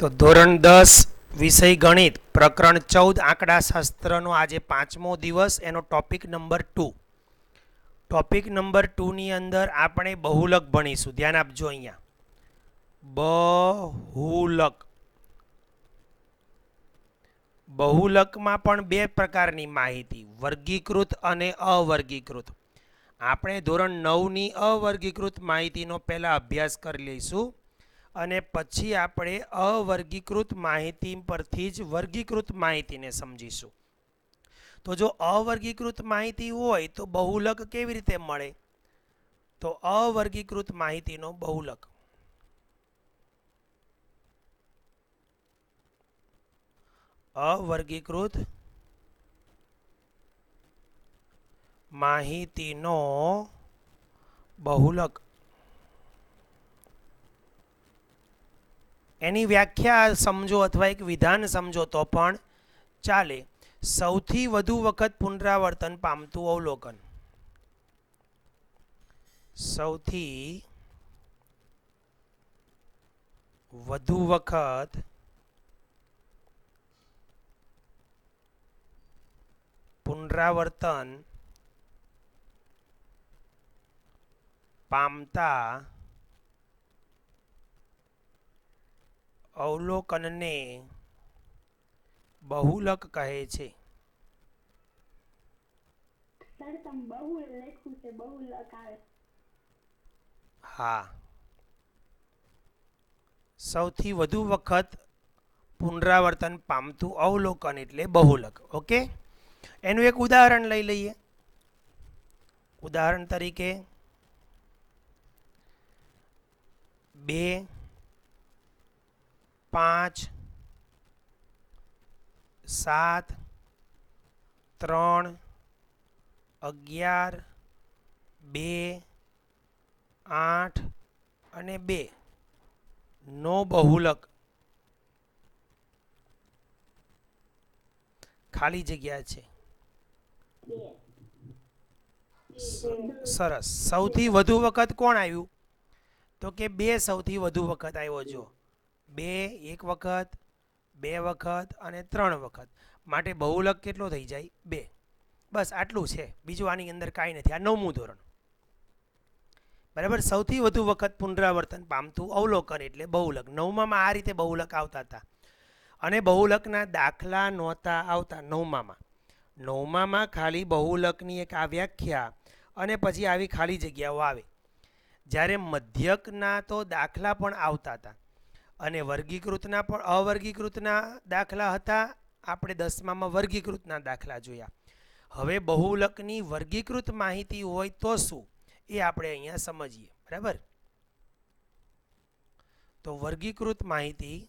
તો ધોરણ 10 વિષય ગણિત પ્રકરણ 14 આંકડાશાસ્ત્રનો આજે 5મો દિવસ, એનો ટોપિક નંબર 2. ટોપિક નંબર 2 ની અંદર આપણે બહુલક ભણીશું. ધ્યાન આપજો અહીંયા. બહુલક. બહુલકમાં પણ બે પ્રકારની માહિતી, વર્ગીકૃત અને અવર્ગીકૃત. આપણે ધોરણ 9 ની અવર્ગીકૃત માહિતીનો પહેલા અભ્યાસ કરી લઈશું અને પછી આપણે અવર્ગીકૃત માહિતી પરથી જ વર્ગીકૃત માહિતીને સમજીશું. તો જો અવર્ગીકૃત માહિતી હોય તો બહુલક કેવી રીતે મળે? તો અવર્ગીકૃત માહિતીનો બહુલક. અવર્ગીકૃત માહિતીનો બહુલક. એની વ્યાખ્યા સમજો અથવા એક વિધાન સમજો તો પણ ચાલે. સૌથી વધુ વખત પુનરાવર્તન પામતું અવલોકન. સૌથી વધુ વખત પુનરાવર્તન પામતા અવલોકનને બહુલક કહે છે. હા, સૌથી વધુ વખત પુનરાવર્તન પામતું અવલોકન એટલે બહુલક. ઓકે, એનું એક ઉદાહરણ લઈ લઈએ. ઉદાહરણ તરીકે 2, 5, 7, 3, 11, 2, 8 અને 2 નો બહુલક. ખાલી જગ્યા છે. સરસ. સૌથી વધુ વખત કોણ આવ્યું? તો કે 2 સૌથી વધુ વખત આવ્યો. જો 2 એક વખત, 2 વખત અને 3 વખત. માટે બહુલક કેટલો થઈ જાય? 2. બસ આટલું છે, બીજું આની અંદર કાંઈ નથી. આ 9મું ધોરણ. બરાબર. સૌથી વધુ વખત પુનરાવર્તન પામતું અવલોકન એટલે બહુલક. 9માં આ રીતે બહુલક આવતા હતા અને બહુલકના દાખલા નહોતા આવતા 9માં. 9માં ખાલી બહુલકની એક આ વ્યાખ્યા અને પછી આવી ખાલી જગ્યાઓ આવે. જ્યારે મધ્યકના તો દાખલા પણ આવતા હતા અને વર્ગીકૃતના પણ અવર્ગીકૃતના દાખલા હતા. આપણે 10માં વર્ગીકૃતના દાખલા જોયા. હવે બહુલકની વર્ગીકૃત માહિતી હોય તો શું, એ આપણે અહીંયા સમજીએ. બરાબર. તો વર્ગીકૃત માહિતી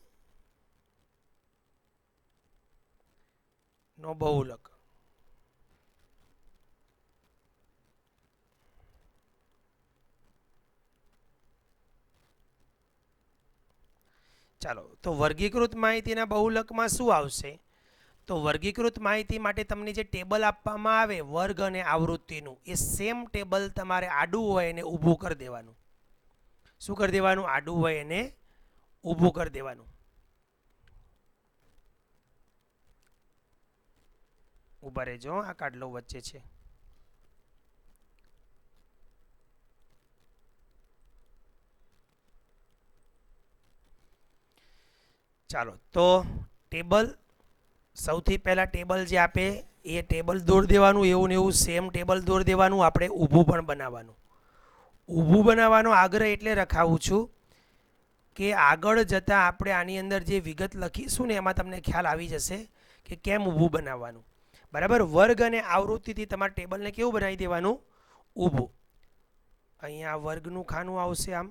નો બહુલક. ચાલો, તો વર્ગીકૃત માહિતીના બહુલકમાં શું આવશે? તો વર્ગીકૃત માહિતી માટે તમને જે ટેબલ આપવામાં આવે વર્ગ અને આવૃત્તિનું, એ સેમ ટેબલ તમારે આડું હોય એને ઊભું કરી દેવાનું. શું કરી દેવાનું? આડું હોય એને ઊભું કરી દેવાનું. ઊભા રહેજો, આ કાઢલો વચ્ચે છે. ચાલો, તો ટેબલ સૌથી પહેલાં ટેબલ જે આપે એ ટેબલ દોરી દેવાનું. એવું ને એવું સેમ ટેબલ દોરી દેવાનું. આપણે ઊભું પણ બનાવવાનું. ઊભું બનાવવાનો આગ્રહ એટલે રખાવું છું કે આગળ જતાં આપણે આની અંદર જે વિગત લખીશું ને એમાં તમને ખ્યાલ આવી જશે કે કેમ ઊભું બનાવવાનું. બરાબર. વર્ગ અને આવૃત્તિથી તમારા ટેબલને કેવું બનાવી દેવાનું? ઊભું. અહીંયા વર્ગનું ખાનું આવશે આમ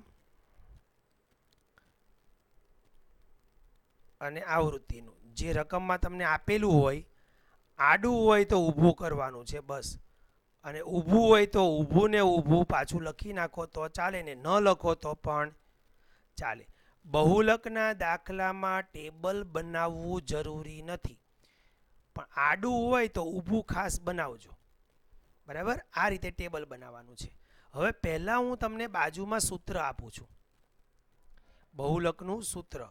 અને આવૃત્તિનું જે રકમમાં તમને આપેલું હોય, આડું હોય તો ઊભું કરવાનું છે બસ. અને ઊભું હોય તો ઊભું ને ઊભું પાછું લખી નાખો તો ચાલે, ને ન લખો તો પણ ચાલે. બહુલકના દાખલામાં ટેબલ બનાવવું જરૂરી નથી, પણ આડું હોય તો ઊભું ખાસ બનાવજો. બરાબર. આ રીતે ટેબલ બનાવવાનું છે. હવે પહેલાં હું તમને બાજુમાં સૂત્ર આપું છું, બહુલકનું સૂત્ર.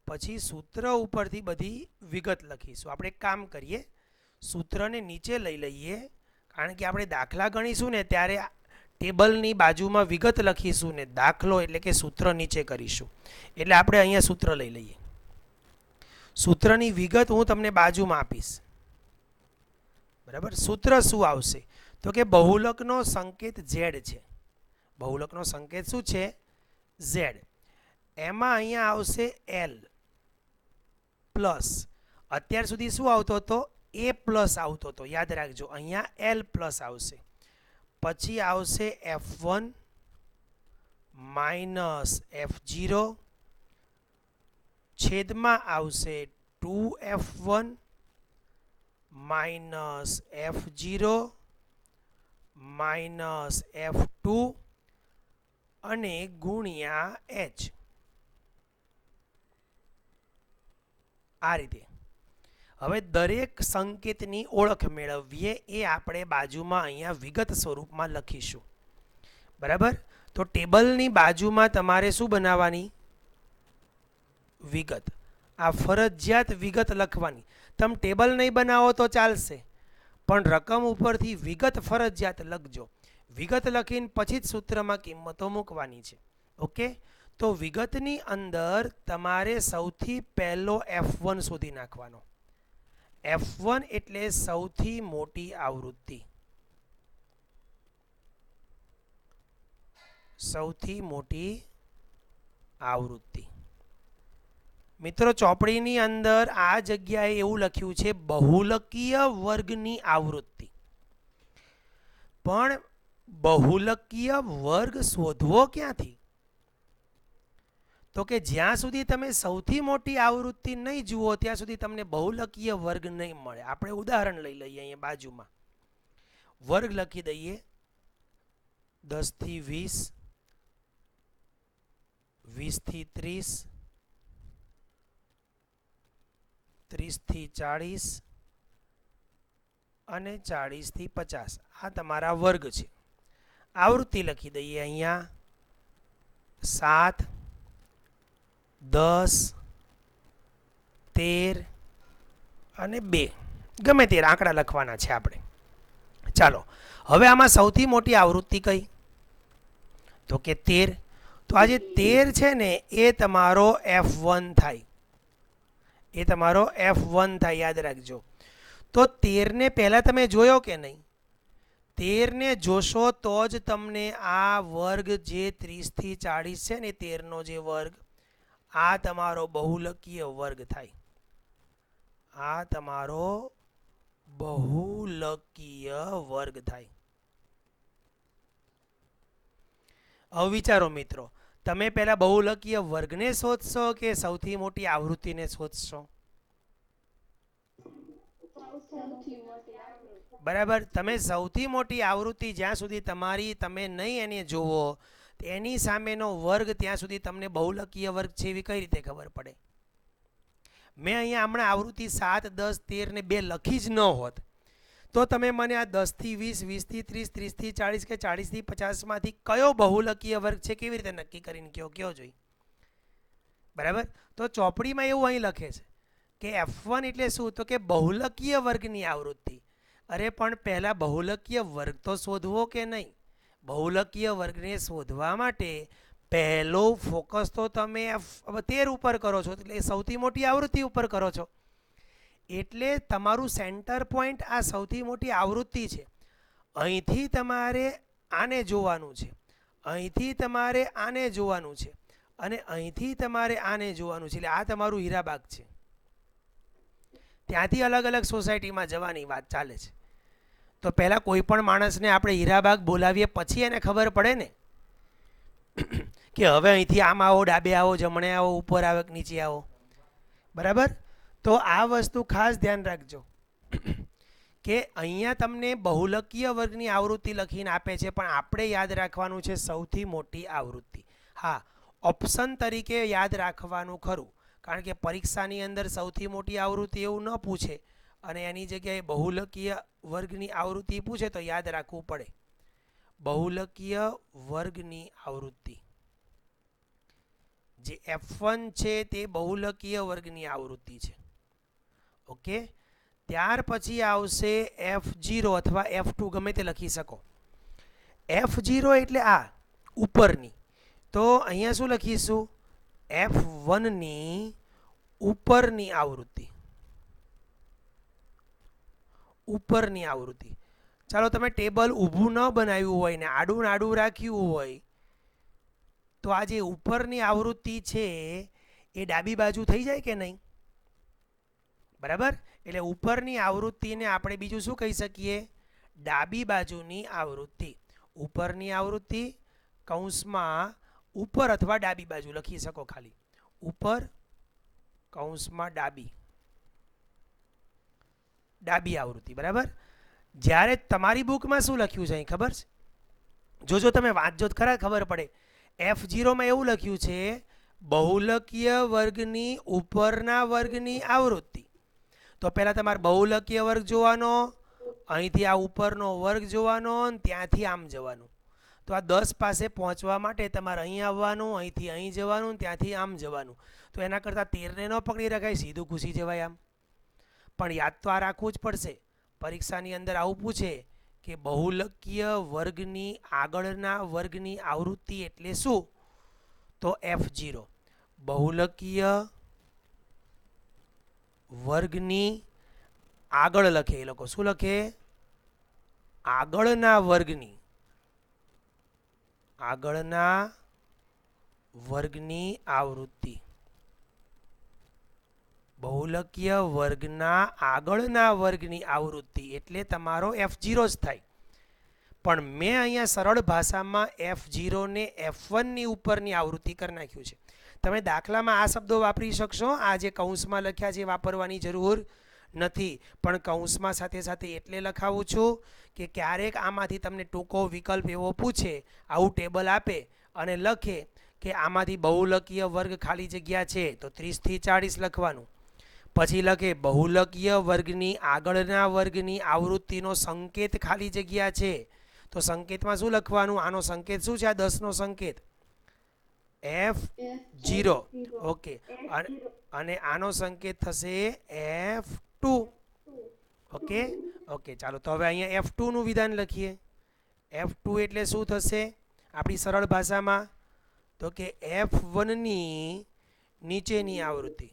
પછી સૂત્ર ઉપરથી બધી વિગત લખીશું. આપણે એક કામ કરીએ, સૂત્રને નીચે લઈ લઈએ, કારણ કે આપણે દાખલા ગણીશું ને ત્યારે ટેબલની બાજુમાં વિગત લખીશું ને દાખલો એટલે કે સૂત્ર નીચે કરીશું. એટલે આપણે અહીંયા સૂત્ર લઈ લઈએ. સૂત્રની વિગત હું તમને બાજુમાં આપીશ. બરાબર. સૂત્ર શું આવશે તો કે બહુલકનો સંકેત z છે. બહુલકનો સંકેત શું છે? z. એમાં અહીંયા આવશે l પ્લસ. અત્યાર સુધી શું આવતો હતો? a પ્લસ આવતો હતો, યાદ રાખજો. અહીંયા l પ્લસ આવશે. પછી આવશે f1 માઇનસ f0 છેદમાં આવશે 2f1 minus f0 minus f2 અને ગુણ્યા h. આ રીતે. હવે દરેક સંકેતની ઓળખ મેળવીએ એ આપણે બાજુમાં અહીંયા વિગત સ્વરૂપમાં લખીશું. બરાબર. તો ટેબલની બાજુમાં તમારે શું બનાવવાની? વિગત. આ ફરજિયાત વિગત લખવાની. તમે ટેબલ નહીં બનાવો તો ચાલશે, પણ રકમ ઉપરથી વિગત ફરજિયાત લખજો. વિગત લખીને પછી જ સૂત્રમાં કિંમતો મૂકવાની છે. ઓકે. તો વિગતની અંદર તમારે સૌથી પહેલો f1 શોધી નાખવાનો. f1 એટલે સૌથી મોટી આવૃત્તિ. સૌથી મોટી આવૃત્તિ. મિત્રો, ચોપડીની અંદર આ જગ્યાએ એવું લખ્યું છે બહુલકીય વર્ગની આવૃત્તિ. પણ બહુલકીય વર્ગ શોધવો ક્યાંથી? તો કે જ્યાં સુધી તમે સૌથી મોટી આવૃત્તિ નહીં જુઓ ત્યાં સુધી તમને બહુલકીય વર્ગ નહીં મળે. આપણે ઉદાહરણ લઈ લઈએ. અહીંયા બાજુમાં વર્ગ લખી દઈએ. 10 થી 20, 20 થી 30, 30 થી 40 અને 40 થી 50. આ તમારા વર્ગ છે. આવૃત્તિ લખી દઈએ અહીંયા 7, 10, 13 અને 2. ગમે તે આંકડા લખવાના છે આપણે. ચાલો, હવે આમાં સૌથી મોટી આવૃત્તિ કઈ? તો કે 13. તો આ જે 13 છે ને એ તમારો f1 થાય. એ તમારો f1 થાય, યાદ રાખજો. તો 13 ને પહેલા તમે જોયો કે નહીં? 13 ને જોશો તો જ તમને આ વર્ગ જે 30 થી 40 છે ને 13 નો જે વર્ગ, આ તમારો બહુલકીય વર્ગ થાય. આ તમારો બહુલકીય વર્ગ થાય. હવે વિચારો મિત્રો, તમે પહેલા બહુલકીય વર્ગને શોધશો કે સૌથી મોટી આવૃત્તિને શોધશો? બરાબર. તમે સૌથી મોટી આવૃત્તિ જ્યાં સુધી તમે નહીં એને જોવો, એની સામેનો વર્ગ ત્યાં સુધી તમને બહુલકીય વર્ગ છે એવી કઈ રીતે ખબર પડે? મેં અહીંયા હમણાં આવૃત્તિ 7, 10, 13 ને 2 લખી જ ન હોત તો તમે મને આ 10 થી 20, 20 થી 30, 30 થી 40 કે 40 થી 50 માંથી કયો બહુલકીય વર્ગ છે કેવી રીતે નક્કી કરીને કયો જોઈ? બરાબર. તો ચોપડીમાં એવું અહીં લખે છે કે f1 એટલે શું? તો કે બહુલકીય વર્ગની આવૃત્તિ. અરે પણ પહેલા બહુલકીય વર્ગ તો શોધવો કે નહીં? બહુલકીય વર્ગને શોધવા માટે પહેલો ફોકસ તો તમે 13 ઉપર કરો છો, એટલે સૌથી મોટી આવૃત્તિ ઉપર કરો છો. એટલે તમારું સેન્ટર પોઈન્ટ આ સૌથી મોટી આવૃત્તિ છે. અહીંથી તમારે આને જોવાનું છે, અહીંથી તમારે આને જોવાનું છે અને અહીંથી તમારે આને જોવાનું છે. એટલે આ તમારું હીરાબાગ છે. ત્યાંથી અલગ અલગ સોસાયટીમાં જવાની વાત ચાલે છે. તો પહેલાં કોઈ પણ માણસને આપણે હીરાબાગ બોલાવીએ પછી એને ખબર પડે ને કે હવે અહીંથી આમ આવો, ડાબે આવો, જમણે આવો, ઉપર આવો કે નીચે આવો. બરાબર. તો આ વસ્તુ ખાસ ધ્યાન રાખજો કે અહીંયા તમને બહુલકીય વર્ગની આવૃત્તિ લખીને આપે છે, પણ આપણે યાદ રાખવાનું છે સૌથી મોટી આવૃત્તિ. હા, ઓપ્શન તરીકે યાદ રાખવાનું ખરું, કારણ કે પરીક્ષાની અંદર સૌથી મોટી આવૃત્તિ એવું ન પૂછે અને એની જગ્યાએ બહુલકીય વર્ગની આવૃત્તિ પૂછે તો યાદ રાખવું પડે. બહુલકીય વર્ગની આવૃત્તિ જે F1 છે તે બહુલકીય વર્ગની આવૃત્તિ છે. ઓકે, ત્યાર પછી આવશે F0 અથવા F2, ગમે તે લખી શકો. F0 એટલે આ ઉપરની, તો અહીંયા શું લખીશું? F1 ની ઉપરની આવૃત્તિ. ઉપરની આવૃત્તિ. ચાલો, તમે ટેબલ ઊભું ન બનાવ્યું હોય ને આડું આડું રાખ્યું હોય તો આ જે ઉપરની આવૃત્તિ છે એ ડાબી બાજુ થઈ જાય કે નહીં? બરાબર, એટલે ઉપરની આવૃત્તિને આપણે બીજું શું કહી શકીએ? ડાબી બાજુની આવૃત્તિ. ઉપરની આવૃત્તિ કૌંસમાં ઉપર અથવા ડાબી બાજુ લખી શકો, ખાલી ઉપર કૌંસમાં ડાબી, ડાબી આવૃત્તિ. બરાબર, જ્યારે તમારી બુકમાં શું લખ્યું છે અહીં ખબર છે? જોજો, તમે વાંચજો ખરા, ખબર પડે. F0 માં એવું લખ્યું છે બહુલકીય વર્ગની ઉપરના વર્ગની આવૃત્તિ. તો પહેલાં તમારે બહુલકીય વર્ગ જોવાનો, અહીંથી આ ઉપરનો વર્ગ જોવાનો, ત્યાંથી આમ જવાનું. તો આ 10 પાસે પહોંચવા માટે તમારે અહીં આવવાનું, અહીંથી અહીં જવાનું, ત્યાંથી આમ જવાનું. તો એના કરતાં 13ને ન પકડી રખાય, સીધું ઘૂસી જવાય આમ. પણ યાદ તો આ રાખવું જ પડશે. પરીક્ષાની અંદર આવું પૂછે કે બહુલકીય વર્ગની આગળના વર્ગની આવૃત્તિ એટલે શું? તો F0. બહુલકીય વર્ગની આગળ લખે, એ લોકો શું લખે? આગળના વર્ગની, આગળના વર્ગની આવૃત્તિ. બહુલકીય વર્ગના આગળના વર્ગની આવૃત્તિ એટલે તમારો F0 જ થાય. પણ મેં અહીંયા સરળ ભાષામાં F0 ને F1 ની ઉપરની આવૃત્તિ કરી નાખ્યું છે. તમે દાખલામાં આ શબ્દો વાપરી શકશો, આ જે કૌંસમાં લખ્યા છે વાપરવાની જરૂર નથી. પણ કૌંસમાં સાથે સાથે એટલે લખાવું છું કે ક્યારેક આમાંથી તમને ટૂંકો વિકલ્પ એવો પૂછે, આવું ટેબલ આપે અને લખે કે આમાંથી બહુલકીય વર્ગ ખાલી જગ્યા છે તો 30 થી 40 લખવાનું. પછી લખે બહુલકીય વર્ગની આગળના વર્ગની આવૃત્તિનો સંકેત ખાલી જગ્યા છે, તો સંકેતમાં શું લખવાનું? આનો સંકેત શું છે? આ 10 નો સંકેત F0. ઓકે, અને આનો સંકેત થશે F2. ઓકે ઓકે, ચાલો તો હવે અહીંયા F2 નું વિધાન લખીએ. F2 એટલે શું થશે આપણી સરળ ભાષામાં? તો કે F1 ની નીચેની આવૃત્તિ.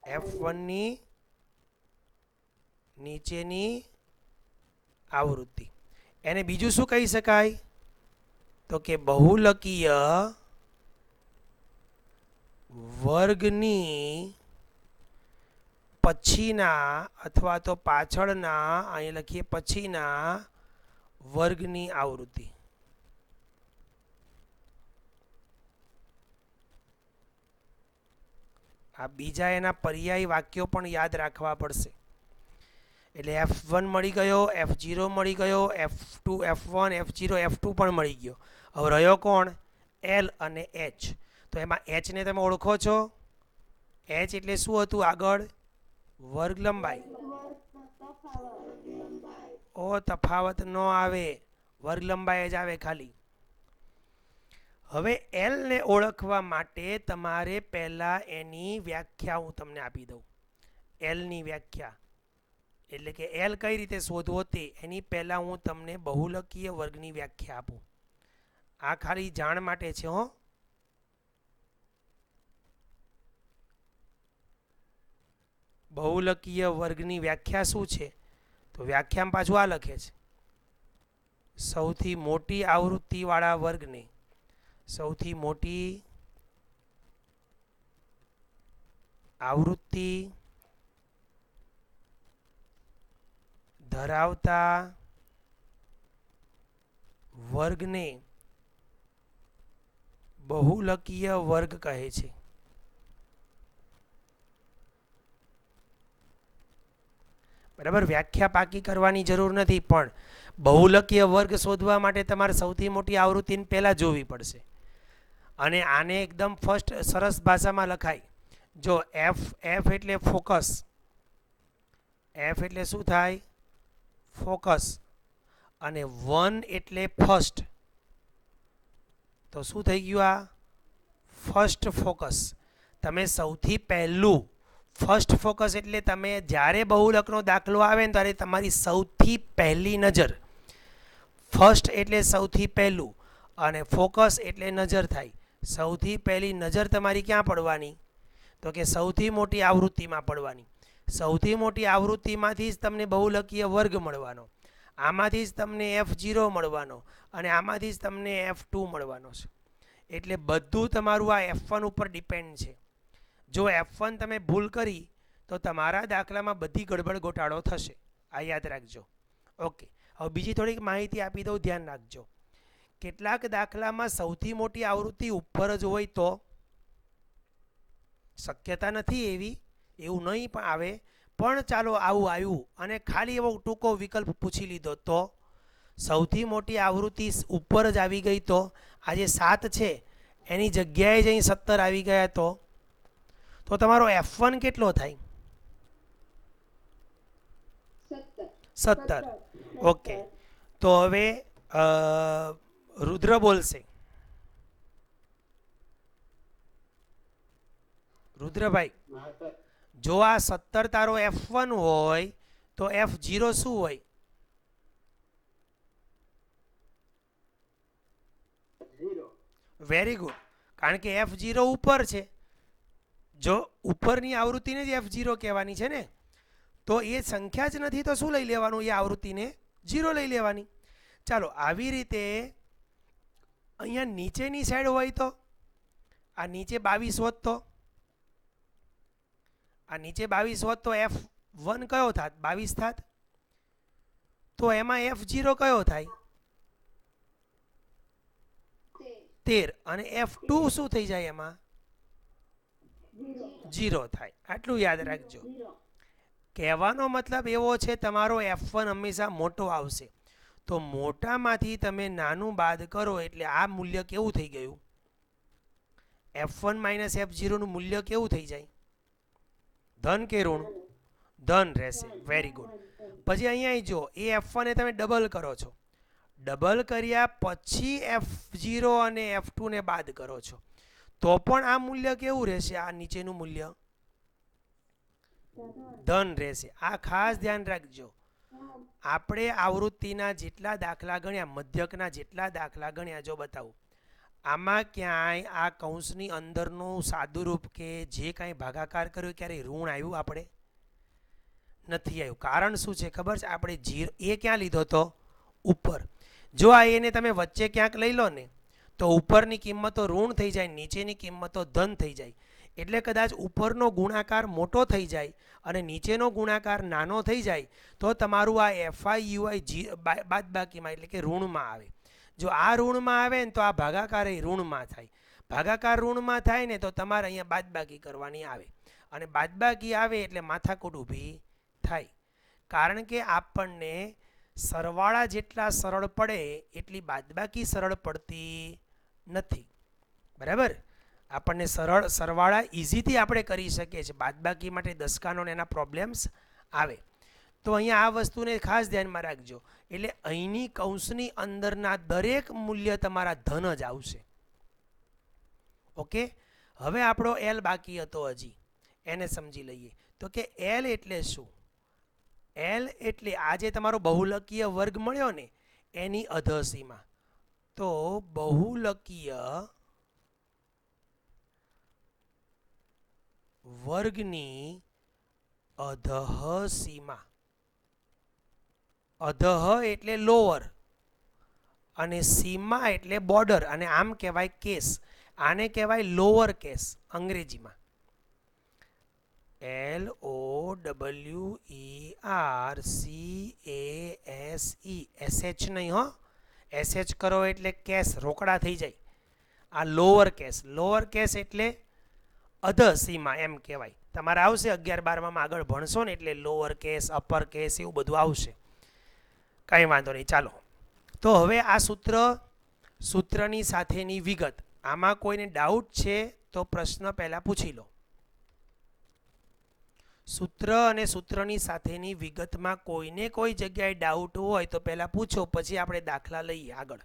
F1 ની નીચેની આવૃત્તિ. એને બીજું શું કહી શકાય? તો કે બહુલકીય વર્ગની પછીના અથવા તો પાછળના, અહીં લખીએ પછીના વર્ગની આવૃત્તિ. આ બીજા એના પર્યાયી વાક્યો પણ યાદ રાખવા પડશે. એટલે F1 મળી ગયો, F0 મળી ગયો, F2, F1, F0, F2 પણ મળી ગયો. હવે રહ્યો કોણ? L અને H. તો એમાં H ને તમે ઓળખો છો? H એટલે શું હતું આગળ? વર્ગ લંબાઈ. ઓ, તફાવત ન આવે, વર્ગ લંબાઈ જ આવે ખાલી. હવે L ને ઓળખવા માટે તમારે પહેલાં એની વ્યાખ્યા હું તમને આપી દઉં. L ની વ્યાખ્યા એટલે કે L કઈ રીતે શોધવો તે એની પહેલાં હું તમને બહુલકીય વર્ગની વ્યાખ્યા આપું. આ ખાલી જાણ માટે છે હો. બહુલકીય વર્ગની વ્યાખ્યા શું છે? તો વ્યાખ્યામાં પાછું આ લખે છે સૌથી મોટી આવૃત્તિવાળા વર્ગને, સૌથી મોટી આવૃત્તિ ધરાવતા વર્ગને બહુલકીય વર્ગ કહે છે. બરાબર, વ્યાખ્યા પાકી કરવાની જરૂર નથી, પણ બહુલકીય વર્ગ શોધવા માટે તમારે સૌથી મોટી આવૃત્તિને પહેલાં જોવી પડશે. અને આને એકદમ ફર્સ્ટ સરસ ભાષામાં લખાય. જો F એટલે ફોકસ. F એટલે શું થાય? ફોકસ. અને 1 એટલે ફર્સ્ટ. તો શું થઈ ગયું? આ ફર્સ્ટ ફોકસ. તમે સૌથી પહેલું ફર્સ્ટ ફોકસ એટલે તમે જ્યારે બહુલકનો દાખલો આવે ને ત્યારે તમારી સૌથી પહેલી નજર, ફર્સ્ટ એટલે સૌથી પહેલું અને ફોકસ એટલે નજર થાય. સૌથી પહેલી નજર તમારી ક્યાં પડવાની? તો કે સૌથી મોટી આવૃત્તિમાં પડવાની. સૌથી મોટી આવૃત્તિમાંથી જ તમને બહુલકીય વર્ગ મળવાનો, આમાંથી જ તમને F0 મળવાનો અને આમાંથી જ તમને F2 મળવાનો છે. એટલે બધું તમારું આ F1 ઉપર ડિપેન્ડ છે. જો F1 તમે ભૂલ કરી તો તમારા દાખલામાં બધી ગડબડ ગોટાળો થશે. આ યાદ રાખજો. ઓકે, હવે બીજી થોડીક માહિતી આપી દઉં, ધ્યાન રાખજો. કેટલાક દાખલામાં સૌથી મોટી આવૃત્તિ ઉપર જ હોય તો શક્યતા નથી એવી, એવું નહીં પણ આવે, પણ ચાલો આવું આવ્યું અને ખાલી એવો ટૂંકો વિકલ્પ પૂછી લીધો તો સૌથી મોટી આવૃત્તિ ઉપર જ આવી ગઈ તો આ જે 7 છે એની જગ્યાએ જ અહીં 17 આવી ગયા તો તમારો F1 કેટલો થાય? 17. ઓકે, તો હવે રુદ્ર બોલશે. રુદ્રભાઈ, જો આ 17 તારો F1 હોય તો F0 શું હોય? વેરી ગુડ, કારણ કે F0 ઉપર છે. જો ઉપરની આવૃત્તિને જ F0 કહેવાની છે ને, તો એ સંખ્યા જ નથી તો શું લઈ લેવાનું? એ આવૃત્તિને 0 લઈ લેવાની. ચાલો, આવી રીતે અહીંયા નીચેની સાઈડ હોય તો આ નીચે 22 હોત તો આ નીચે 22 હોત તો F1 કયો થાત? 22 થાત. તો એમાં F0 કયો થાય? 13. અને F2 શું થઈ જાય? એમાં 0 થાય. આટલું યાદ રાખજો. કહેવાનો મતલબ એવો છે તમારો F1 હંમેશા મોટો આવશે. તો મોટામાંથી તમે નાનું બાદ કરો એટલે આ મૂલ્ય કેવું થઈ ગયું? F1 - F0 નું મૂલ્ય કેવું થઈ જાય? ધન કે ઋણ? ધન રહેશે. Very good. પછી અહીંયા જો એ F1 એ તમે ડબલ કરો છો, ડબલ કર્યા પછી F0 અને F2 ને બાદ કરો છો તો પણ આ મૂલ્ય કેવું રહેશે? આ નીચેનું મૂલ્ય ધન રહેશે. આ ખાસ ધ્યાન રાખજો. આપણે આવૃત્તિના જેટલા દાખલા ગણ્યા, મધ્યકના જેટલા દાખલા ગણ્યા, જો બતાવું આમાં ક્યાંય આ કૌંસની અંદરનું સાદુરૂપ કે જે કાંઈ ભાગાકાર કર્યો ક્યારેય ઋણ આવ્યું? આપણે નથી આવ્યું. કારણ શું છે ખબર છે? આપણે 0 એ ક્યાં લીધો તો? ઉપર. જો આ એને તમે વચ્ચે ક્યાંક લઈ લો ને તો ઉપરની કિંમતો ઋણ થઈ જાય, નીચેની કિંમતો ધન થઈ જાય. એટલે કદાચ ઉપરનો ગુણાકાર મોટો થઈ જાય અને નીચેનો ગુણાકાર નાનો થઈ જાય તો તમારું આ FIUI બાદબાકીમાં એટલે કે ઋણમાં આવે. જો આ ઋણમાં આવે ને તો આ ભાગાકાર એ ઋણમાં થાય. ભાગાકાર ઋણમાં થાય ને તો તમારે અહીંયા બાદબાકી કરવાની આવે અને બાદબાકી આવે એટલે માથાકૂટ ઊભી થાય. કારણ કે આપણને સરવાળા જેટલા સરળ પડે એટલી બાદબાકી સરળ પડતી નથી. બરાબર? આપણને સરવાળા ઇઝીથી આપણે કરી શકીએ છીએ, બાદબાકી માટે દસકાનો એના પ્રોબ્લેમ્સ આવે. તો અહીંયા આ વસ્તુને ખાસ ધ્યાનમાં રાખજો. એટલે અહીંની કૌંસની અંદરના દરેક મૂલ્ય તમારા ધન જ આવશે. ઓકે, હવે આપણો L બાકી હતો હજી, એને સમજી લઈએ. તો કે L એટલે શું? L એટલે આ જે તમારો બહુલકીય વર્ગ મળ્યો ને એની અધસીમા. તો બહુલકીય વર્ગની અધઃ સીમા. અધઃ એટલે લોઅર અને સીમા એટલે બોર્ડર, અને આમ કહેવાય કેસ. આને કહેવાય લોઅર કેસ અંગ્રેજીમાં. LOWERCASE. SH નહીં હો, SH કરો એટલે કેસ રોકડા થઈ જાય. આ લોઅર કેસ. લોઅર કેસ એટલે અધઃ સીમા એમ કહેવાય. તમારે આવશે 11-12માં આગળ ભણશો ને એટલે લોઅર કેસ, અપર કેસ એવું બધું આવશે. કંઈ વાંધો નહીં. ચાલો, તો હવે આ સૂત્રની સાથેની વિગત. આમાં કોઈને ડાઉટ છે તો પ્રશ્ન પહેલાં પૂછી લો. સૂત્ર અને સૂત્રની સાથેની વિગતમાં કોઈને કોઈ જગ્યાએ ડાઉટ હોય તો પહેલાં પૂછો, પછી આપણે દાખલા લઈએ આગળ.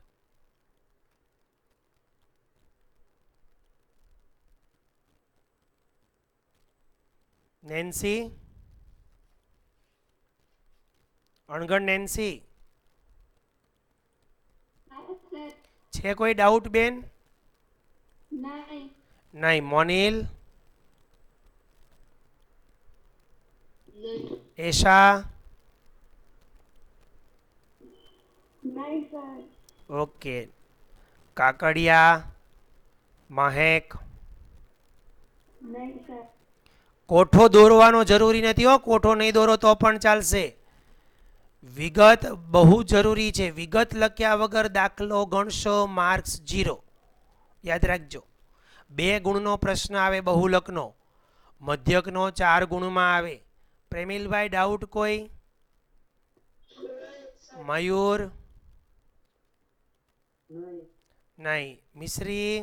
નેન્સી, અણગણ નેન્સી, છે કોઈ ડાઉટ બેન? નહીં. મોનિલ, એશા, ઓકે. કાકડિયા, મહેક, કોઠો દોરવાનો જરૂરી નથી હો, કોઠો નહીં દોરો તો પણ ચાલશે. વિગત બહુ જરૂરી છે. વિગત લખ્યા વગર દાખલો ગણશો માર્ક્સ 0. યાદ રાખજો. 2 ગુણનો પ્રશ્ન આવે બહુલકનો, મધ્યકનો 4 ગુણમાં આવે. પ્રેમિલભાઈ ડાઉટ કોઈ? મયુર? નહીં. મિશ્રી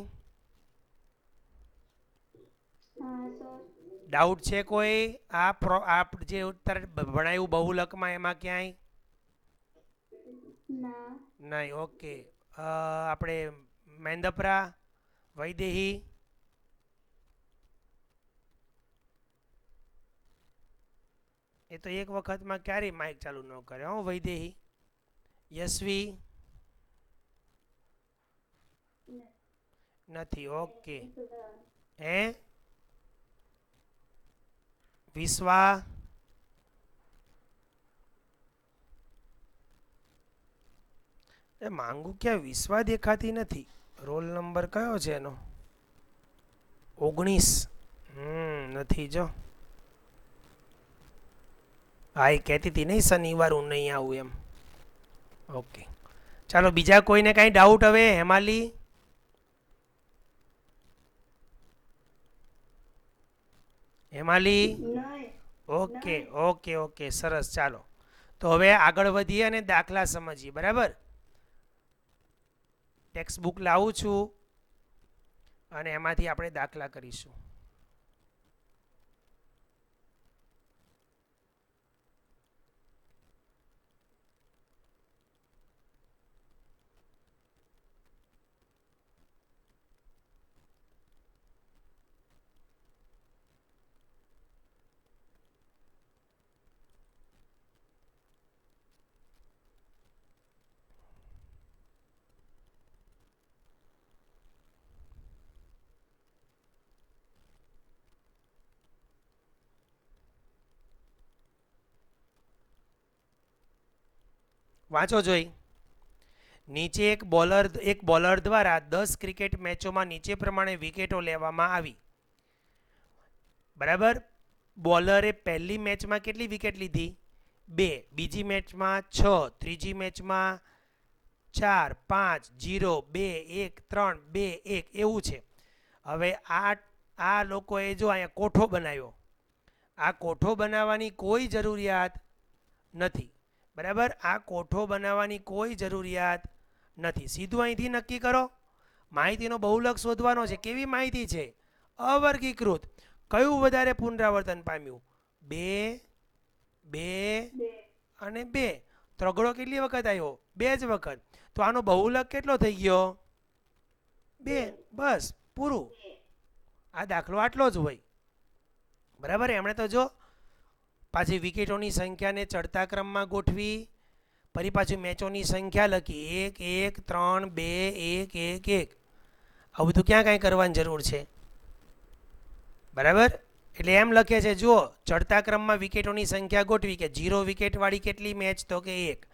ડાઉટ છે કોઈ? આ જે ઉત્તર ભણાયું બહુલકમાં એમાં ક્યાંય? નહીં. ઓકે. આપણે મેંદપરા, વૈદેહી, એ તો એક વખતમાં ક્યારેય માઇક ચાલુ ન કરે હો વૈદેહી. યશવી નથી. ઓકે. હે વિશ્વા? એ માંગુ ક્યાં વિશ્વા દેખાતી નથી. રોલ નંબર કયો છે એનો? 19. નથી જો. હા એ કહેતી હતી નહીં શનિવાર હું નહીં આવું એમ. ઓકે ચાલો બીજા કોઈને કાંઈ ડાઉટ હવે? Hemali? Hemali? Okay okay okay સરસ. ચાલો તો હવે આગળ વધીએ અને દાખલા સમજીએ. બરાબર. ટેક્સ્ટ બુક લાવું છું અને એમાંથી આપણે દાખલા કરીશું. વાંચો જોઈ. નીચે એક બોલર દ્વારા 10 ક્રિકેટ મેચોમાં નીચે પ્રમાણે વિકેટો લેવામાં આવી. બરાબર. બોલરે પહેલી મેચમાં કેટલી વિકેટ લીધી? 2. બીજી મેચમાં 6, ત્રીજી મેચમાં 4, 5, 0, 2, 1, 3, 2, 1 એવું છે. હવે આ લોકોએ જો અહીંયા કોઠો બનાવ્યો. આ કોઠો બનાવવાની કોઈ જરૂરિયાત નથી. બરાબર. આ કોઠો બનાવવાની કોઈ જરૂરિયાત નથી. સીધું અહીંથી નક્કી કરો. માહિતીનો બહુલક શોધવાનો છે. કેવી માહિતી છે? અવર્ગીકૃત. કયું વધારે પુનરાવર્તન પામ્યું? 2, 2 અને 2. ત્રગડો કેટલી વખત આવ્યો? 2 જ વખત. તો આનો બહુલક કેટલો થઈ ગયો? 2. બસ પૂરું. આ દાખલો આટલો જ હોય. બરાબર. એમણે તો જો પાછી વિકેટોની સંખ્યાને ચડતા ક્રમમાં ગોઠવી, ફરી પાછી મેચોની સંખ્યા લખી 1, 1, 3, 2, 1, 1, 1. આવું બધું ક્યાં કાંઈ કરવાની જરૂર છે? બરાબર. એટલે એમ લખે છે જુઓ ચડતા ક્રમમાં વિકેટોની સંખ્યા ગોઠવી કે 0 વિકેટવાળી કેટલી મેચ? તો કે 1.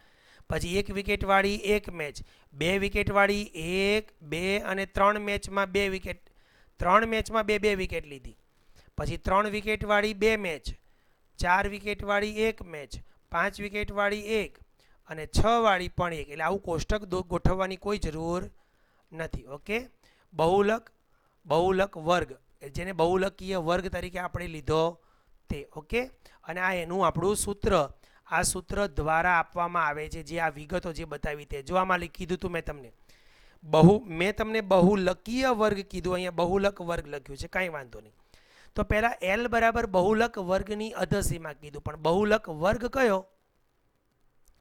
પછી 1 વિકેટવાળી 1 મેચ, 2 વિકેટવાળી 1, 2 અને 3 મેચમાં 2 વિકેટ, 3 મેચમાં 2 વિકેટ લીધી. પછી 3 વિકેટવાળી 2 મેચ, 4 વિકેટવાળી 1 મેચ, 5 વિકેટવાળી 1 અને 6 વાળી પણ 1. એટલે આવું કોષ્ટક ગોઠવવાની કોઈ જરૂર નથી. ઓકે. બહુલક વર્ગ, જેને બહુલકીય વર્ગ તરીકે આપણે લીધો તે. ઓકે. અને આ એનું આપણું સૂત્ર. આ સૂત્ર દ્વારા આપવામાં આવે છે જે આ વિગતો જે બતાવી તે. જો આમાં કીધું હતું મેં તમને બહુલકીય વર્ગ કીધું, અહીંયા બહુલક વર્ગ લખ્યું છે, કાંઈ વાંધો નહીં. તો પહેલાં L બરાબર બહુલક વર્ગની અધસીમા કીધું, પણ બહુલક વર્ગ કયો?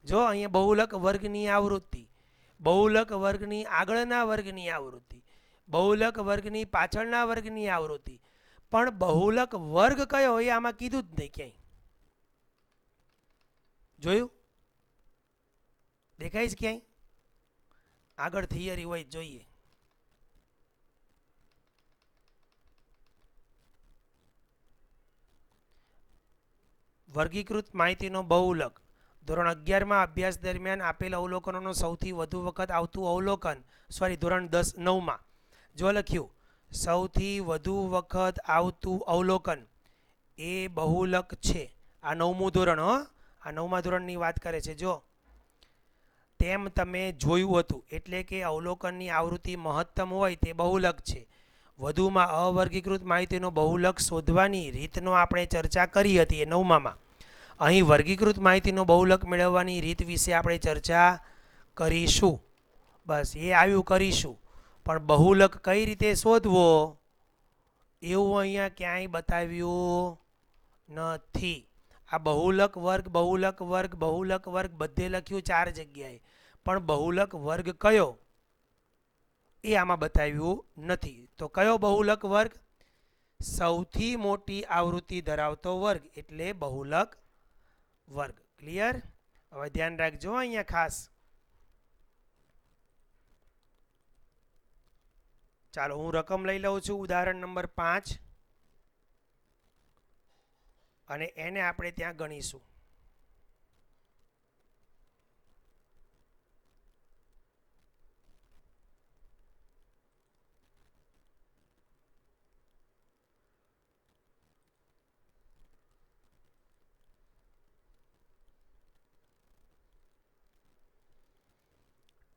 જો અહીંયા બહુલક વર્ગની આવૃત્તિ, બહુલક વર્ગની આગળના વર્ગની આવૃત્તિ, બહુલક વર્ગની પાછળના વર્ગની આવૃત્તિ, પણ બહુલક વર્ગ કયો એ આમાં કીધું જ નહીં ક્યાંય. જોયું? દેખાય છે ક્યાંય? આગળ થિયરી હોય જોઈએ. વર્ગીકૃત માહિતીનો બહુલક ધોરણ 11માં અભ્યાસ દરમિયાન આપેલ અવલોકનોનો સૌથી વધુ વખત આવતું અવલોકન ધોરણ 9માં જો લખ્યું સૌથી વધુ વખત આવતું અવલોકન એ બહુલક છે. આ 9મું ધોરણ, હો, આ 9મા ધોરણની વાત કરે છે. જો તેમ તમે જોયું હતું એટલે કે અવલોકનની આવૃત્તિ મહત્તમ હોય તે બહુલક છે. વધુમાં અવર્ગીકૃત માહિતીનો બહુલક શોધવાની રીતનો આપણે ચર્ચા કરી હતી એ 9મામાં. અહીં વર્ગીકૃત માહિતીનો બહુલક મેળવવાની રીત વિશે આપણે ચર્ચા કરીશું. બસ એ આવ્યું કરીશું. પણ બહુલક કઈ રીતે શોધવો એવું અહીંયા ક્યાંય બતાવ્યું નથી. આ બહુલક વર્ગ બધે લખ્યું 4 જગ્યાએ, પણ બહુલક વર્ગ કયો એ આમાં બતાવ્યું નથી. તો કયો બહુલક વર્ગ? સૌથી મોટી આવૃત્તિ ધરાવતો વર્ગ એટલે બહુલક વર્ગ. ક્લિયર? હવે ધ્યાન રાખજો અહીંયા ખાસ. ચાલો હું રકમ લઈ લઉં છું, ઉદાહરણ નંબર 5, અને એને આપણે ત્યાં ગણીશું.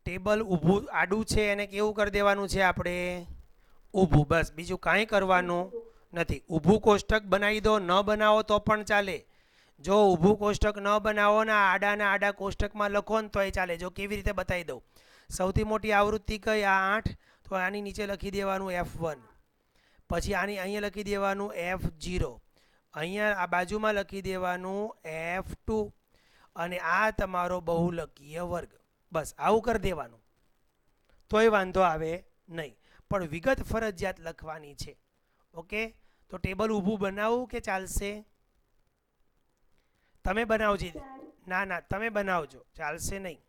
ટેબલ ઊભું આડું છે એને કેવું કરી દેવાનું છે આપણે? ઊભું. બસ બીજું કાંઈ કરવાનું નથી. ઊભું કોષ્ટક બનાવી દો, ન બનાવો તો પણ ચાલે. જો ઊભું કોષ્ટક ન બનાવો ને આડા કોષ્ટકમાં લખો ને તો એ ચાલે. જો કેવી રીતે બતાવી દઉં. સૌથી મોટી આવૃત્તિ કઈ? આ 8. તો આની નીચે લખી દેવાનું F1, પછી આની અહીંયા લખી દેવાનું F0, અહીંયા આ બાજુમાં લખી દેવાનું F2, અને આ તમારો બહુલકીય વર્ગ. બસ આવું કરી દેવાનું, તોય વાંધો આવે નહીં. પણ વિગત ફરજિયાત લખવાની છે. ઓકે? તો ટેબલ ઊભું બનાવવું કે ચાલશે? તમે બનાવજો. ના તમે બનાવજો, ચાલશે નહીં.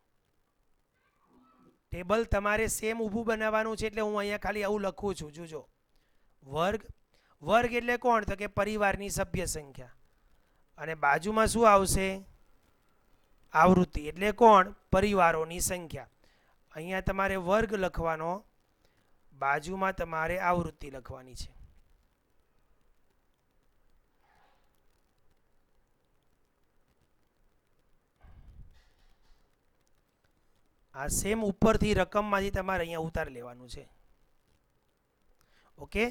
ટેબલ તમારે સેમ ઊભું બનાવવાનું છે. એટલે હું અહીંયા ખાલી આવું લખું છું. જોજો, વર્ગ એટલે કોણ? તો કે પરિવારની સભ્ય સંખ્યા. અને બાજુમાં શું આવશે? આવૃત્તિ. એટલે કોણ? પરિવારોની સંખ્યા. અહીંયા તમારે વર્ગ લખવાનો, બાજુમાં તમારે આવૃત્તિ લખવાની છે. આ સેમ ઉપરથી રકમમાંથી તમારે અહીંયા ઉતારી લેવાનું છે. ઓકે?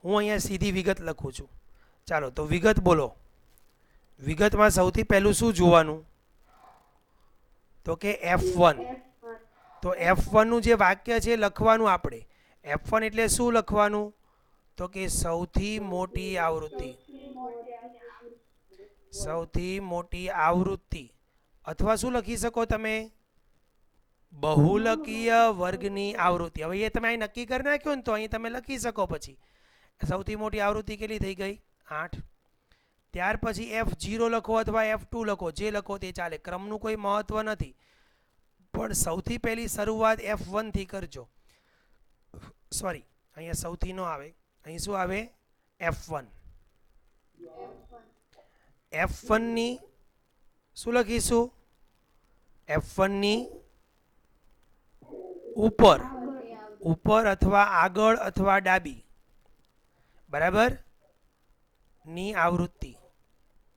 હું અહીંયા સીધી વિગત લખું છું. ચાલો તો વિગત બોલો. વિગતમાં સૌથી પહેલું શું જોવાનું? તો કે F1. તો F1 નું જે વાક્ય છે લખવાનું આપણે. F1 એટલે શું લખવાનું? તો કે સૌથી મોટી આવૃત્તિ. સૌથી મોટી આવૃત્તિ. અથવા શું લખી શકો તમે? બહુલકીય વર્ગની આવૃત્તિ. હવે એ તમે અહીં નક્કી કરી નાખ્યું ને તો અહીં તમે લખી શકો. પછી સૌથી મોટી આવૃત્તિ કેટલી થઈ ગઈ? 8. ત્યાર પછી F0 લખો અથવા F2 લખો, જે લખો તે ચાલે. ક્રમનું કોઈ મહત્વ નથી, પણ સૌથી પહેલી શરૂઆત F1 થી કરજો. સોરી, અહીંયા સૌથી નો આવે, અહીં શું આવે? F1. F1 ની શું લખીશું? F1 ની ઉપર અથવા આગળ અથવા ડાબી, બરાબર, ની આવૃત્તિ.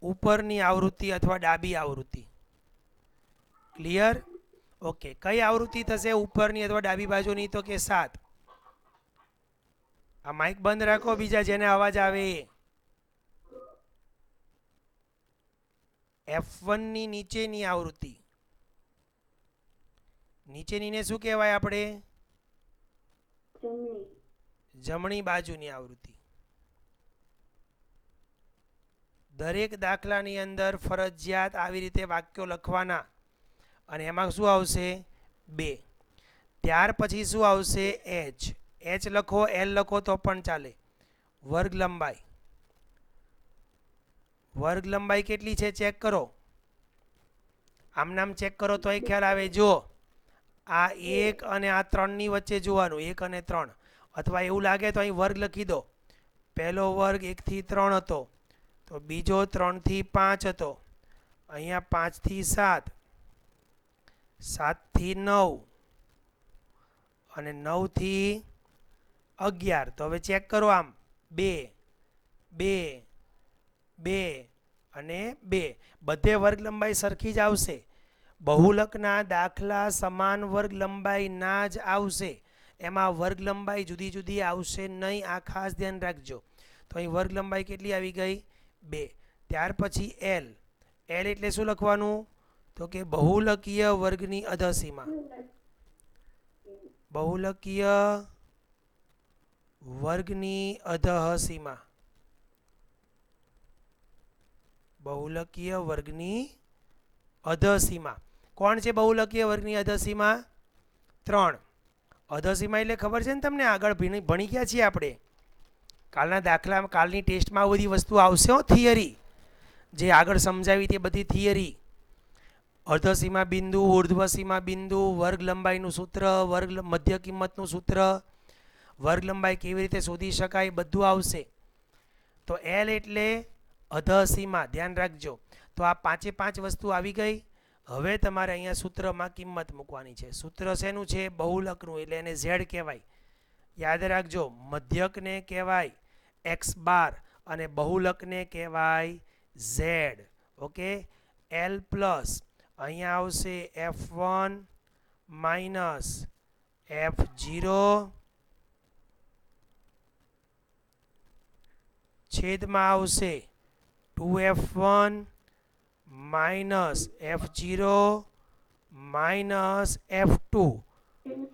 ઉપરની આવૃત્તિ અથવા ડાબી આવૃત્તિ. ક્લિયર? ઓકે. કઈ આવૃત્તિ થશે ઉપરની અથવા ડાબી બાજુની? તો કે 7. આ માઇક બંધ રાખો, બીજા જેને અવાજ આવે. F1 ની નીચેની આવૃત્તિ. નીચેનીને શું કહેવાય આપણે? જમણી બાજુની આવૃત્તિ. દરેક દાખલાની અંદર ફરજિયાત આવી રીતે વાક્યો લખવાના. અને એમાં શું આવશે? 2. ત્યાર પછી શું આવશે? H લખો, L લખો તો પણ ચાલે. વર્ગ લંબાઈ. વર્ગ લંબાઈ કેટલી છે ચેક કરો. આમ નામ ચેક કરો તો એ ખ્યાલ આવે. જો આ 1 અને આ 3ની વચ્ચે જોવાનું, 1 અને 3, અથવા એવું લાગે તો અહીં વર્ગ લખી દો. પહેલો વર્ગ 1 થી 3 હતો, તો બીજો 3 થી 5 હતો, અહીંયા 5 થી 7, 7 થી 9 અને 9 થી 11. તો હવે ચેક કરો, આમ 2 2 2 અને 2 બધે વર્ગ લંબાઈ સરખી જ આવશે. બહુલકના દાખલા સમાન વર્ગ લંબાઈના જ આવશે, એમાં વર્ગ લંબાઈ જુદી જુદી આવશે નહીં, આ ખાસ ધ્યાન રાખજો. તો અહીં વર્ગ લંબાઈ કેટલી આવી ગઈ? 2. ત્યાર પછી એલ. એલ એટલે શું લખવાનું? તો કે બહુલકીય વર્ગની અધસીમા. બહુલકીય વર્ગની અધસીમા. બહુલકીય વર્ગની અધસીમા. કોણ છે બહુલકીય વર્ગની અધસીમા? 3. અધસીમા એટલે ખબર છે ને તમને? આગળ ભણી ગયા છીએ આપણે. કાલના દાખલા, કાલની ટેસ્ટમાં આ બધી વસ્તુ આવશે હો, થિયરી જે આગળ સમજાવી તે બધી થિયરી. અર્ધસીમા બિંદુ, ઉર્ધ્વસીમા બિંદુ, વર્ગ લંબાઈનું સૂત્ર, મધ્ય કિંમતનું સૂત્ર, વર્ગ લંબાઈ કેવી રીતે શોધી શકાય, બધું આવશે. તો એલ એટલે અધસીમા, ધ્યાન રાખજો. તો આ 5 વસ્તુ આવી ગઈ. હવે તમારે અહીંયા સૂત્રમાં કિંમત મૂકવાની છે. સૂત્ર શેનું છે? બહુલકનું, એટલે એને ઝેડ કહેવાય. યાદ રાખજો, મધ્યકને કહેવાય એક્સ બાર અને બહુલકને કહેવાય ઝેડ. ઓકે, એલ પ્લસ અહીંયા આવશે F1 માઇનસ F0 છેદમાં આવશે 2F1 minus F0 minus F2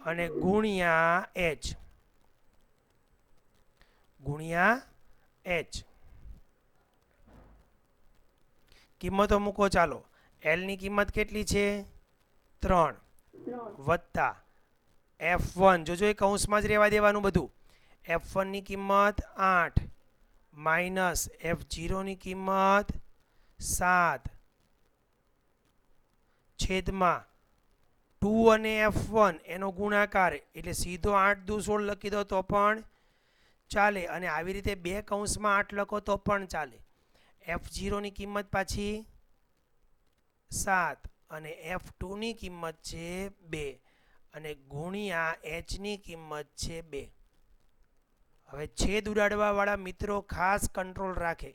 અને ગુણ્યા H. ગુણ્યા H. કિંમતો મૂકો ચાલો. એલની કિંમત કેટલી છે? 3 વત્તા F1, જોજો એ કૌંસમાં જ રહેવા દેવાનું બધું. F1ની કિંમત 8 માઇનસ F0ની કિંમત 7 છેદમાં 2 અને F1 એનો ગુણાકાર, એટલે સીધો 8 દુ 16 લખી દો તો પણ ચાલે, અને આવી રીતે બે કૌંસમાં 8 લખો તો પણ ચાલે. F0ની કિંમત પાછી 7 અને F2ની કિંમત છે 2 અને ગુણ્યા Hની કિંમત છે 2. હવે છેદ ઉડાડવા વાળા મિત્રો ખાસ કંટ્રોલ રાખે,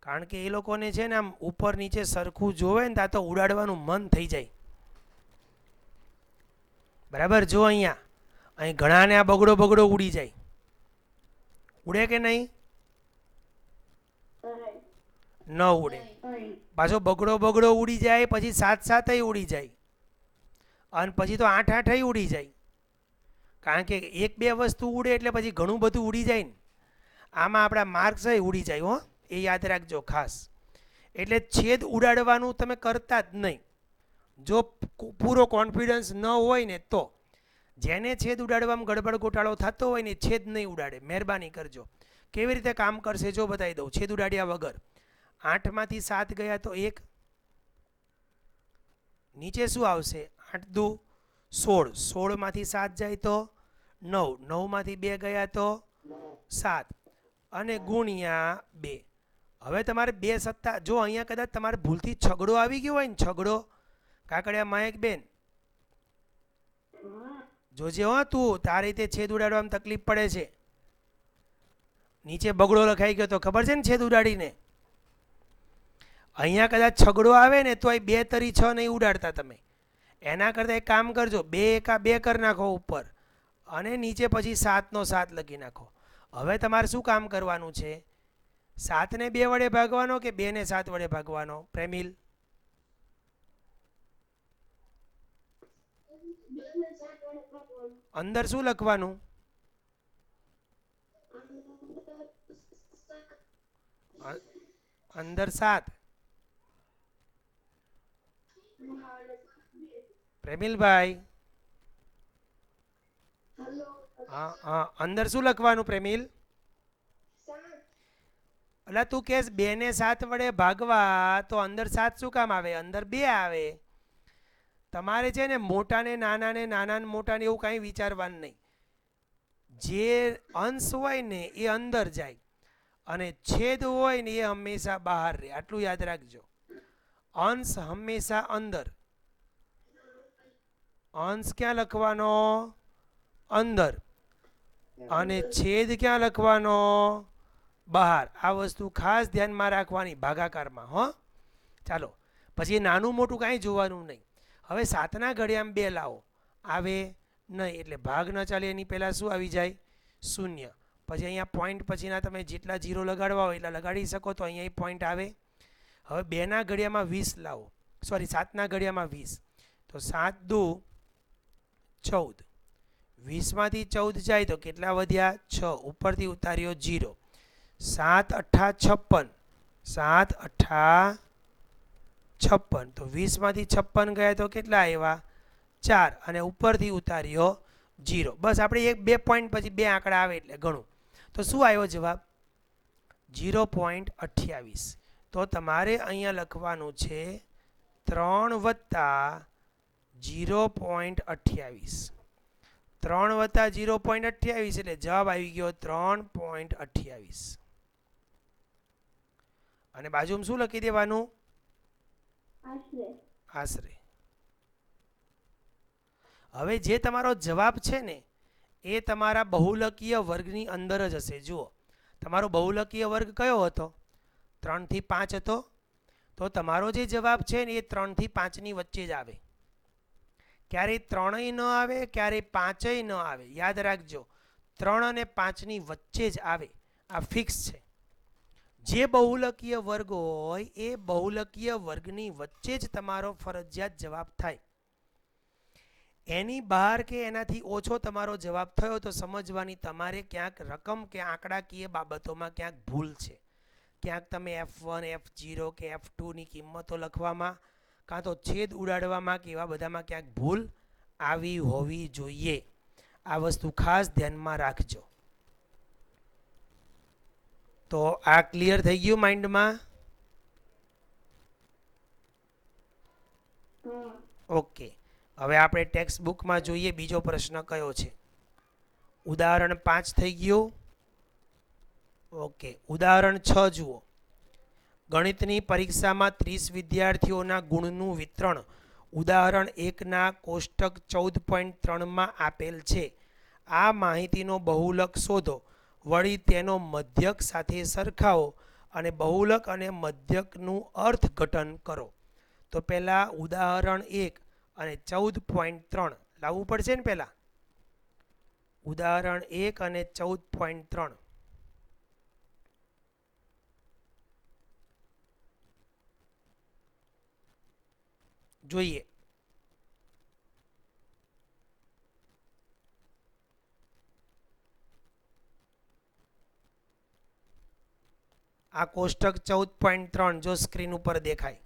કારણ કે એ લોકોને છે ને આમ ઉપર નીચે સરખું જોવે ને ત્યાં તો ઉડાડવાનું મન થઈ જાય. બરાબર, જો અહીંયા અહીં ઘણાને આ બગડો બગડો ઉડી જાય. ઉડે કે નહીં? ન ઉડે. પાછો બગડો બગડો ઉડી જાય, પછી 7 ઉડી જાય, અને પછી તો 8 ઉડી જાય. કારણ કે 1-2 વસ્તુ ઉડે એટલે પછી ઘણું બધું ઉડી જાય ને. આમાં આપણા માર્ક્સ ઉડી જાય હો, એ યાદ રાખજો ખાસ. એટલે છેદ ઉડાડવાનું તમે કરતા જ નહીં. જો પૂરો કોન્ફિડન્સ ન હોય ને તો. જેને છેદ ઉડાડવામાં ગડબડ ગોટાળો થતો હોય ને છેદ નહીં ઉડાડે, મહેરબાની કરજો. કેવી રીતે કામ કરશે જો બતાવી દઉં, છેદ ઉડાડ્યા વગર. 8માંથી 7 ગયા તો 1, નીચે શું આવશે? 8 દુ 16, 16માંથી 7 જાય તો 9, 9માંથી 2 ગયા તો 7 અને ગુણ્યા 2. હવે તમારે 2 સત્તા, જો અહીંયા કદાચ તમારે ભૂલથી છગડો આવી ગયો હોય ને, છગડો, કાકડિયા માયક બેન જોજે હો, તું તારી રીતે છેદ ઉડાડવામાં તકલીફ પડે છે. નીચે બગડો લખાઈ ગયો તો ખબર છે ને છેદ ઉડાડીને. અહીંયા કદાચ છગડો આવે ને તો 2 તરી 6 નહીં ઉડાડતા તમે. એના કરતાં એક કામ કરજો, 2 એકા 2 કરી નાખો ઉપર, અને નીચે પછી 7 નો 7 લખી નાખો. હવે તમારે શું કામ કરવાનું છે? 7ને 2 વડે ભાગવાનો કે 2ને 7 વડે ભાગવાનો? પ્રેમિલ, અંદર શું લખવાનું? અંદર 7. પ્રેમિલભાઈ, હા હા, અંદર શું લખવાનું પ્રેમિલ? એટલે તું કહેશ 2 ને 7 વડે ભાગવા તો અંદર 7 શું કામ આવે, અંદર 2 આવે. તમારે છે ને મોટાને નાનાને નાનાને મોટાને એવું કાંઈ વિચારવાનું નહીં. જે અંશ હોય ને એ અંદર જાય અને છેદ હોય ને એ હંમેશા બહાર રહે. આટલું યાદ રાખજો. અંશ હંમેશા અંદર, અંશ ક્યાં લખવાનો, અંદર, અને છેદ ક્યાં લખવાનો, બહાર. આ વસ્તુ ખાસ ધ્યાનમાં રાખવાની ભાગાકારમાં. હો, ચાલો પછી નાનું મોટું કાંઈ જોવાનું નહીં. હવે 7ના ઘડિયામાં 2 લાવો, આવે નહીં, એટલે ભાગ ન ચાલે એની પહેલાં શું આવી જાય, શૂન્ય. પછી અહીંયા પોઈન્ટ પછીના તમે જેટલા જીરો લગાડવા હોય એટલા લગાડી શકો, તો અહીંયા પોઈન્ટ આવે. હવે 2ના ઘડિયામાં 20 લાવો, સોરી 7ના ઘડિયામાં 20, તો 7 દુ 14, 20માંથી 14 જાય તો કેટલા વધ્યા, 6, ઉપરથી ઉતાર્યો 0. 7 અઠ્ઠા 56, 7 અઠ્ઠા 56, તો 20માંથી 56 ગયા તો કેટલા આવ્યા, 4, અને ઉપરથી ઉતાર્યો 0. બસ આપણે 2 પોઈન્ટ પછી 2 આંકડા આવે એટલે ઘણું. તો શું આવ્યો જવાબ, 0.28. તો તમારે અહીંયા લખવાનું છે 3 વત્તા 0.28. 3 વત્તા 0.28 એટલે જવાબ આવી ગયો 3.28. અને બાજુમાં શું લખી દેવાનું, આશરે. હવે જે તમારો જવાબ છે ને એ તમારા બહુલકીય વર્ગની અંદર જ હશે. જુઓ, તમારો બહુલકીય વર્ગ કયો હતો, 3 થી 5 હતો. તો તમારો જે જવાબ છે ને એ 3 થી 5ની વચ્ચે જ આવે. ક્યારેય 3 ન આવે, ક્યારેય 5 ન આવે. યાદ રાખજો, 3 અને 5ની વચ્ચે જ આવે. આ ફિક્સ છે. જે બહુલકીય વર્ગ હોય એ બહુલકીય વર્ગની વચ્ચે જ તમારો ફરજિયાત જવાબ થાય. એની બહાર કે એનાથી ઓછો તમારો જવાબ થયો તો સમજવાની તમારે ક્યાંક રકમ કે આંકડાકીય બાબતોમાં ક્યાંક ભૂલ છે. ક્યાંક તમે F1, F0 કે F2ની કિંમતો લખવામાં કાં તો છેદ ઉડાડવામાં કે એવા બધામાં ક્યાંક ભૂલ આવી હોવી જોઈએ. આ વસ્તુ ખાસ ધ્યાનમાં રાખજો. તો આ ક્લિયર થઈ ગયું માઇન્ડમાં? ઓકે, હવે આપણે ટેક્સ્ટ બુકમાં જોઈએ બીજો પ્રશ્ન કયો છે. ઉદાહરણ 5 થઈ ગયું. ઓકે, ઉદાહરણ 6 જુઓ. ગણિતની પરીક્ષામાં 30 વિદ્યાર્થીઓના ગુણનું વિતરણ ઉદાહરણ 1ના કોષ્ટક 14.3માં આપેલ છે. આ માહિતીનો બહુલક શોધો. વળી તેનો મધ્યક સાથે સરખાવો અને બહુલક અને મધ્યકનું અર્થઘટન કરો. તો પહેલાં ઉદાહરણ 1 અને 14.3 લાવવું પડશે ને. પહેલાં ઉદાહરણ 1 અને 14.3 જોઈએ. આ કોષ્ટક 14.3 જો સ્ક્રીન ઉપર દેખાય.